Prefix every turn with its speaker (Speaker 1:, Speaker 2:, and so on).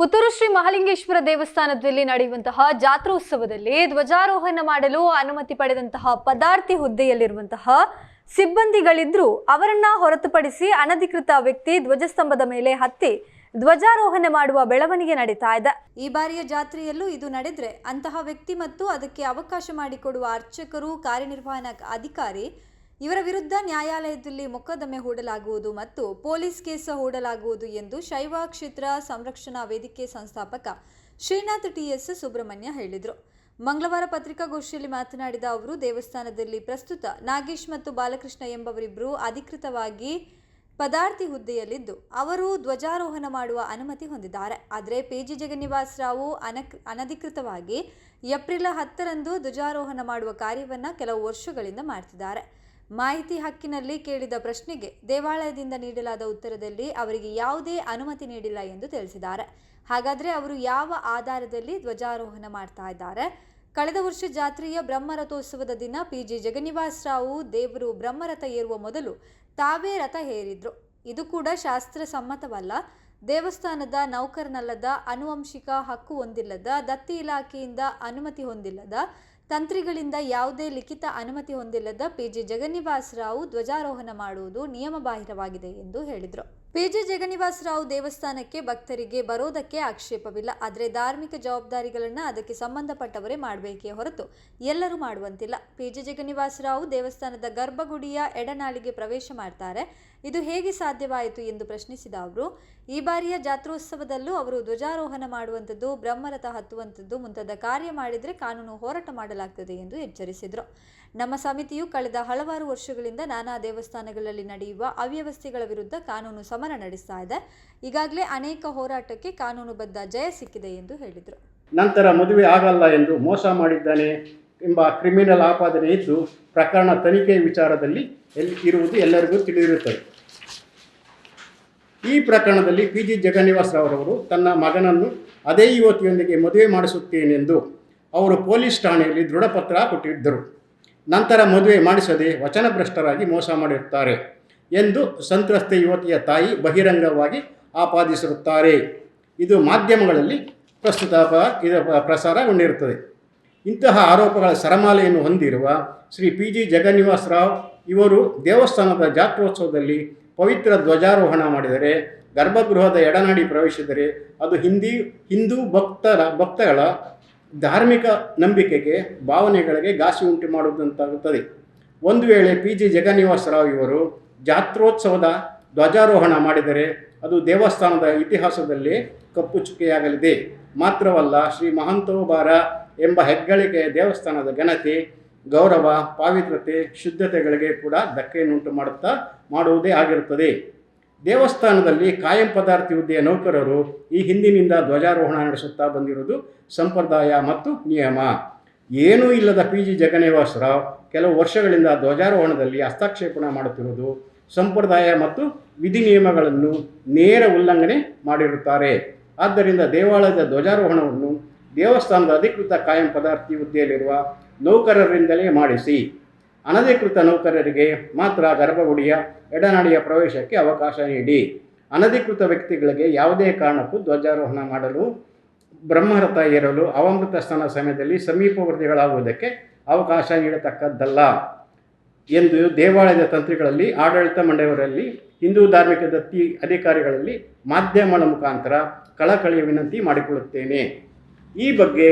Speaker 1: ಪುತ್ತೂರು ಶ್ರೀ ಮಹಾಲಿಂಗೇಶ್ವರ ದೇವಸ್ಥಾನದಲ್ಲಿ ನಡೆಯುವಂತಹ ಜಾತ್ರೋತ್ಸವದಲ್ಲಿ ಧ್ವಜಾರೋಹಣ ಮಾಡಲು ಅನುಮತಿ ಪಡೆದಂತಹ ಪದಾರ್ಥಿ ಹುದ್ದೆಯಲ್ಲಿರುವಂತಹ ಸಿಬ್ಬಂದಿಗಳಿದ್ರು ಅವರನ್ನ ಹೊರತುಪಡಿಸಿ ಅನಧಿಕೃತ ವ್ಯಕ್ತಿ ಧ್ವಜಸ್ತಂಭದ ಮೇಲೆ ಹತ್ತಿ ಧ್ವಜಾರೋಹಣ ಮಾಡುವ ಬೆಳವಣಿಗೆ ನಡೀತಾ ಇದೆ. ಈ ಬಾರಿಯ ಜಾತ್ರೆಯಲ್ಲೂ ಇದು ನಡೆದ್ರೆ ಅಂತಹ ವ್ಯಕ್ತಿ ಮತ್ತು ಅದಕ್ಕೆ ಅವಕಾಶ ಮಾಡಿಕೊಡುವ ಅರ್ಚಕರು, ಕಾರ್ಯನಿರ್ವಹಣಾ ಅಧಿಕಾರಿ ಇವರ ವಿರುದ್ಧ ನ್ಯಾಯಾಲಯದಲ್ಲಿ ಮೊಕದ್ದಮೆ ಹೂಡಲಾಗುವುದು ಮತ್ತು ಪೊಲೀಸ್ ಕೇಸ್ ಹೂಡಲಾಗುವುದು ಎಂದು ಶೈವ ಕ್ಷೇತ್ರ ಸಂರಕ್ಷಣಾ ವೇದಿಕೆ ಸಂಸ್ಥಾಪಕ ಶ್ರೀನಾಥ್ ಟಿಎಸ್ ಸುಬ್ರಹ್ಮಣ್ಯ ಹೇಳಿದರು. ಮಂಗಳವಾರ ಪತ್ರಿಕಾಗೋಷ್ಠಿಯಲ್ಲಿ ಮಾತನಾಡಿದ ಅವರು, ದೇವಸ್ಥಾನದಲ್ಲಿ ಪ್ರಸ್ತುತ ನಾಗೇಶ್ ಮತ್ತು ಬಾಲಕೃಷ್ಣ ಎಂಬವರಿಬ್ಬರು ಅಧಿಕೃತವಾಗಿ ಪದಾರ್ಥಿ ಹುದ್ದೆಯಲ್ಲಿದ್ದು ಅವರು ಧ್ವಜಾರೋಹಣ ಮಾಡುವ ಅನುಮತಿ ಹೊಂದಿದ್ದಾರೆ. ಆದರೆ ಪಿ.ಜಿ. ಜಗನ್ನಿವಾಸ್ ರಾವ್ ಅನಧಿಕೃತವಾಗಿ ಏಪ್ರಿಲ್ 10ರಂದು ಧ್ವಜಾರೋಹಣ ಮಾಡುವ ಕಾರ್ಯವನ್ನು ಕೆಲವು ವರ್ಷಗಳಿಂದ ಮಾಡ್ತಿದ್ದಾರೆ. ಮಾಹಿತಿ ಹಕ್ಕಿನಲ್ಲಿ ಕೇಳಿದ ಪ್ರಶ್ನೆಗೆ ದೇವಾಲಯದಿಂದ ನೀಡಲಾದ ಉತ್ತರದಲ್ಲಿ ಅವರಿಗೆ ಯಾವುದೇ ಅನುಮತಿ ನೀಡಿಲ್ಲ ಎಂದು ತಿಳಿಸಿದ್ದಾರೆ. ಹಾಗಾದರೆ ಅವರು ಯಾವ ಆಧಾರದಲ್ಲಿ ಧ್ವಜಾರೋಹಣ ಮಾಡ್ತಾ ಇದ್ದಾರೆ? ಕಳೆದ ವರ್ಷ ಜಾತ್ರೆಯ ಬ್ರಹ್ಮರಥೋತ್ಸವದ ದಿನ ಪಿ.ಜಿ. ಜಗನ್ನಿವಾಸ್ ರಾವ್ ದೇವರು ಬ್ರಹ್ಮರಥ ಏರುವ ಮೊದಲು ತಾವೇ ರಥ ಏರಿದ್ರು. ಇದು ಕೂಡ ಶಾಸ್ತ್ರ ಸಮ್ಮತವಲ್ಲ. ದೇವಸ್ಥಾನದ ನೌಕರನಲ್ಲದ, ಆನುವಂಶಿಕ ಹಕ್ಕು ಹೊಂದಿಲ್ಲದ, ದತ್ತಿ ಇಲಾಖೆಯಿಂದ ಅನುಮತಿ ಹೊಂದಿಲ್ಲದ, ತಂತ್ರಿಗಳಿಂದ ಯಾವುದೇ ಲಿಖಿತ ಅನುಮತಿ ಹೊಂದಿಲ್ಲದ ಪಿ.ಜಿ. ಜಗನ್ನಿವಾಸ್ ರಾವ್ ಧ್ವಜಾರೋಹಣ ಮಾಡುವುದು ನಿಯಮಬಾಹಿರವಾಗಿದೆ ಎಂದು ಹೇಳಿದರು. ಪಿ.ಜಿ. ಜಗನ್ನಿವಾಸ್ ರಾವ್ ದೇವಸ್ಥಾನಕ್ಕೆ ಭಕ್ತರಿಗೆ ಬರೋದಕ್ಕೆ ಆಕ್ಷೇಪವಿಲ್ಲ. ಆದರೆ ಧಾರ್ಮಿಕ ಜವಾಬ್ದಾರಿಗಳನ್ನು ಅದಕ್ಕೆ ಸಂಬಂಧಪಟ್ಟವರೇ ಮಾಡಬೇಕೇ ಹೊರತು ಎಲ್ಲರೂ ಮಾಡುವಂತಿಲ್ಲ. ಪಿ.ಜಿ. ಜಗನ್ನಿವಾಸ್ ರಾವ್ ದೇವಸ್ಥಾನದ ಗರ್ಭಗುಡಿಯ ಎಡನಾಳಿಗೆ ಪ್ರವೇಶ ಮಾಡ್ತಾರೆ. ಇದು ಹೇಗೆ ಸಾಧ್ಯವಾಯಿತು ಎಂದು ಪ್ರಶ್ನಿಸಿದ ಅವರು, ಈ ಬಾರಿಯ ಜಾತ್ರೋತ್ಸವದಲ್ಲೂ ಅವರು ಧ್ವಜಾರೋಹಣ ಮಾಡುವಂಥದ್ದು, ಬ್ರಹ್ಮರಥ ಹತ್ತುವಂಥದ್ದು ಮುಂತಾದ ಕಾರ್ಯ ಮಾಡಿದರೆ ಕಾನೂನು ಹೋರಾಟ ಮಾಡಲಾಗ್ತದೆ ಎಂದು ಎಚ್ಚರಿಸಿದರು. ನಮ್ಮ ಸಮಿತಿಯು ಕಳೆದ ಹಲವಾರು ವರ್ಷಗಳಿಂದ ನಾನಾ ದೇವಸ್ಥಾನಗಳಲ್ಲಿ ನಡೆಯುವ ಅವ್ಯವಸ್ಥೆಗಳ ವಿರುದ್ಧ ಕಾನೂನು ಸಮರ ನಡೆಸ್ತಾ ಇದೆ. ಈಗಾಗಲೇ ಅನೇಕ ಹೋರಾಟಕ್ಕೆ ಕಾನೂನುಬದ್ಧ ಜಯ ಸಿಕ್ಕಿದೆ ಎಂದು ಹೇಳಿದರು.
Speaker 2: ನಂತರ ಮದುವೆ ಆಗಲ್ಲ ಎಂದು ಮೋಸ ಮಾಡಿದ್ದಾನೆ ಎಂಬ ಕ್ರಿಮಿನಲ್ ಆಪಾದನೆ ಇದ್ದು ಪ್ರಕರಣ ತನಿಖೆ ವಿಚಾರದಲ್ಲಿ ಇರುವುದು ಎಲ್ಲರಿಗೂ ತಿಳಿದಿರುತ್ತದೆ. ಈ ಪ್ರಕರಣದಲ್ಲಿ ಪಿ.ಜಿ. ಜಗನ್ನಿವಾಸ್ ರಾವ್ ತನ್ನ ಮಗನನ್ನು ಅದೇ ಯುವತಿಯೊಂದಿಗೆ ಮದುವೆ ಮಾಡಿಸುತ್ತೇನೆಂದು ಅವರು ಪೊಲೀಸ್ ಠಾಣೆಯಲ್ಲಿ ದೃಢಪತ್ರ ಕೊಟ್ಟಿದ್ದರು. ನಂತರ ಮದುವೆ ಮಾಡಿಸದೆ ವಚನಭ್ರಷ್ಟರಾಗಿ ಮೋಸ ಮಾಡಿರುತ್ತಾರೆ ಎಂದು ಸಂತ್ರಸ್ತೆ ಯುವತಿಯ ತಾಯಿ ಬಹಿರಂಗವಾಗಿ ಆಪಾದಿಸಿರುತ್ತಾರೆ. ಇದು ಮಾಧ್ಯಮಗಳಲ್ಲಿ ಪ್ರಸ್ತುತ ಪ್ರಸಾರಗೊಂಡಿರುತ್ತದೆ. ಇಂತಹ ಆರೋಪಗಳ ಸರಮಾಲೆಯನ್ನು ಹೊಂದಿರುವ ಶ್ರೀ ಪಿ.ಜಿ. ಜಗನ್ನಿವಾಸ್ ರಾವ್ ಇವರು ದೇವಸ್ಥಾನದ ಜಾತ್ರೋತ್ಸವದಲ್ಲಿ ಪವಿತ್ರ ಧ್ವಜಾರೋಹಣ ಮಾಡಿದರೆ, ಗರ್ಭಗೃಹದ ಎಡನಾಡಿ ಪ್ರವೇಶಿಸಿದರೆ ಅದು ಹಿಂದೂ ಭಕ್ತಗಳ ಧಾರ್ಮಿಕ ನಂಬಿಕೆಗೆ, ಭಾವನೆಗಳಿಗೆ ಘಾಸಿ ಉಂಟು ಮಾಡುವುದಂತಾಗುತ್ತದೆ. ಒಂದು ವೇಳೆ ಪಿ.ಜಿ. ಜಗನ್ನಿವಾಸ್ ರಾವ್ ಇವರು ಜಾತ್ರೋತ್ಸವದ ಧ್ವಜಾರೋಹಣ ಮಾಡಿದರೆ ಅದು ದೇವಸ್ಥಾನದ ಇತಿಹಾಸದಲ್ಲಿ ಕಪ್ಪು ಚುಕ್ಕೆಯಾಗಲಿದೆ. ಮಾತ್ರವಲ್ಲ, ಶ್ರೀ ಮಹಂತೋಬಾರ ಎಂಬ ಹೆಗ್ಗಳಿಕೆಯ ದೇವಸ್ಥಾನದ ಘನತೆ, ಗೌರವ, ಪಾವಿತ್ರತೆ, ಶುದ್ಧತೆಗಳಿಗೆ ಕೂಡ ಧಕ್ಕೆಯನ್ನುಂಟು ಮಾಡುವುದೇ ಆಗಿರುತ್ತದೆ. ದೇವಸ್ಥಾನದಲ್ಲಿ ಕಾಯಂ ಪದಾರ್ಥಿ ಹುದ್ದೆಯ ನೌಕರರು ಈ ಹಿಂದಿನಿಂದ ಧ್ವಜಾರೋಹಣ ನಡೆಸುತ್ತಾ ಬಂದಿರುವುದು ಸಂಪ್ರದಾಯ ಮತ್ತು ನಿಯಮ. ಏನೂ ಇಲ್ಲದ ಪಿ.ಜಿ. ಜಗನ್ನಿವಾಸ್ ರಾವ್ ಕೆಲವು ವರ್ಷಗಳಿಂದ ಧ್ವಜಾರೋಹಣದಲ್ಲಿ ಹಸ್ತಕ್ಷೇಪಣ ಮಾಡುತ್ತಿರುವುದು ಸಂಪ್ರದಾಯ ಮತ್ತು ವಿಧಿ ನಿಯಮಗಳನ್ನು ನೇರ ಉಲ್ಲಂಘನೆ ಮಾಡಿರುತ್ತಾರೆ. ಆದ್ದರಿಂದ ದೇವಾಲಯದ ಧ್ವಜಾರೋಹಣವನ್ನು ದೇವಸ್ಥಾನದ ಅಧಿಕೃತ ಕಾಯಂ ಪದಾರ್ಥಿ ಹುದ್ದೆಯಲ್ಲಿರುವ ನೌಕರರಿಂದಲೇ ಮಾಡಿಸಿ. ಅನಧಿಕೃತ ನೌಕರರಿಗೆ ಮಾತ್ರ ಗರ್ಭಗುಡಿಯ ಎಡನಾಡಿಯ ಪ್ರವೇಶಕ್ಕೆ ಅವಕಾಶ ನೀಡಿ. ಅನಧಿಕೃತ ವ್ಯಕ್ತಿಗಳಿಗೆ ಯಾವುದೇ ಕಾರಣಕ್ಕೂ ಧ್ವಜಾರೋಹಣ ಮಾಡಲು, ಬ್ರಹ್ಮರಥ ಏರಲು, ಅವಮೃತ ಸ್ನಾನ ಸಮಯದಲ್ಲಿ ಸಮೀಪವರ್ತಿಗಳಾಗುವುದಕ್ಕೆ ಅವಕಾಶ ನೀಡತಕ್ಕದ್ದಲ್ಲ ಎಂದು ದೇವಾಲಯದ ತಂತ್ರಿಗಳಲ್ಲಿ, ಆಡಳಿತ ಮಂಡಳಿಯವರಲ್ಲಿ, ಹಿಂದೂ ಧಾರ್ಮಿಕ ದತ್ತಿ ಅಧಿಕಾರಿಗಳಲ್ಲಿ ಮಾಧ್ಯಮಗಳ ಮುಖಾಂತರ ಕಳಕಳಿಯ ವಿನಂತಿ ಮಾಡಿಕೊಳ್ಳುತ್ತೇನೆ. ಈ ಬಗ್ಗೆ